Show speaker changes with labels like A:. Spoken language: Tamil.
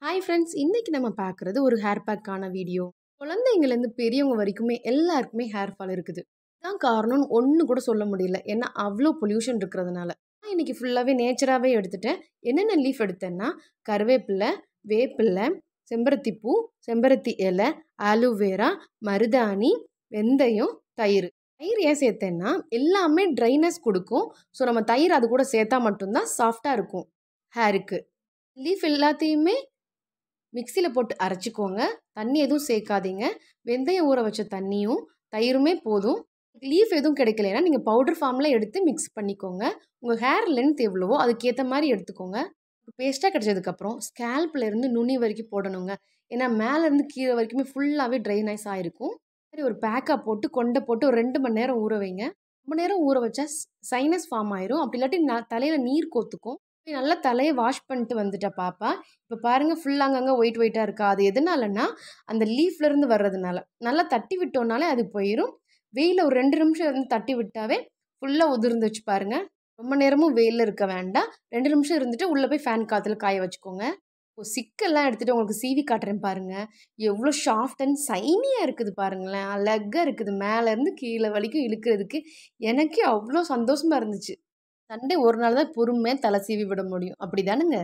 A: ஹாய் ஃப்ரெண்ட்ஸ், இன்னைக்கு நம்ம பார்க்குறது ஒரு ஹேர் பேக்கான வீடியோ. குழந்தைங்கலேருந்து பெரியவங்க வரைக்குமே எல்லாருக்குமே ஹேர் ஃபால் இருக்குது. இதான் காரணம்னு ஒன்று கூட சொல்ல முடியல. ஏன்னா அவ்வளோ பொல்யூஷன் இருக்கிறதுனால. நான் இன்னைக்கு ஃபுல்லாகவே நேச்சராகவே எடுத்துட்டேன். என்னென்ன லீஃப் எடுத்தேன்னா கருவேப்பிலை, வேப்பிலை, செம்பருத்தி பூ, செம்பருத்தி இலை, ஆலோவேரா, மருதாணி, வெந்தயம், தயிர். தயிர் ஏன் சேர்த்தேன்னா எல்லாமே ட்ரைனஸ் கொடுக்கும். ஸோ நம்ம தயிர் அது கூட சேர்த்தா மட்டும்தான் சாஃப்டாக இருக்கும் ஹேருக்கு. லீஃப் எல்லாத்தையுமே மிக்சியில் போட்டு அரைச்சிக்கோங்க. தண்ணி எதுவும் சேர்க்காதீங்க. வெந்தயம் ஊற வச்ச தண்ணியும் தயிருமே போதும். லீஃப் எதுவும் கிடைக்கலனா நீங்கள் பவுடர் ஃபார்மில் எடுத்து மிக்ஸ் பண்ணிக்கோங்க. உங்கள் ஹேர் லென்த் எவ்வளவோ அதுக்கேற்ற மாதிரி எடுத்துக்கோங்க. பேஸ்ட்டாக கிடைச்சதுக்கப்புறம் ஸ்கேல்ப்லேருந்து நுனி வரைக்கும் போடணுங்க. ஏன்னா மேலேருந்து கீழே வரைக்குமே ஃபுல்லாகவே ட்ரைனஸ் ஆகிருக்கும். சரி, ஒரு பேக்காக போட்டு கொண்டை போட்டு ஒரு 2 மணி நேரம் ஊற வைங்க. ரொம்ப நேரம் ஊற வச்சா சைனஸ் ஃபார்ம் ஆயிரும். அப்படி இல்லாட்டி தலையில் நீர் கோத்துக்கும். நல்லா தலையை வாஷ் பண்ணிட்டு வந்துட்டா பாப்பா. இப்போ பாருங்கள், ஃபுல்லாக அங்கங்கே ஒயிட் ஒயிட்டாக இருக்கா? அது எதனாலன்னா அந்த லீஃப்லேருந்து வர்றதுனால. நல்லா தட்டி விட்டோம்னாலே அது போயிடும். வெயிலில் ஒரு 2 நிமிஷம் இருந்து தட்டி விட்டாவே ஃபுல்லாக உதிர்ந்துச்சு பாருங்கள். ரொம்ப நேரமும் வெயிலில் இருக்க வேண்டாம். 2 நிமிஷம் இருந்துட்டு உள்ளே போய் ஃபேன் காற்றுல காய வச்சுக்கோங்க. இப்போ சிக்கெல்லாம் எடுத்துகிட்டு உங்களுக்கு சீவி காட்டுறேன் பாருங்கள். எவ்வளோ சாஃப்ட் அண்ட் சைனியாக இருக்குது பாருங்களேன். அழகாக இருக்குது. மேலேருந்து கீழே வரைக்கும் இழுக்கிறதுக்கு எனக்கே அவ்வளோ சந்தோஷமாக இருந்துச்சு. சண்டே ஒரு நாள் தான் பொறுமையாக தலை சீவி விட முடியும். அப்படி தானுங்க?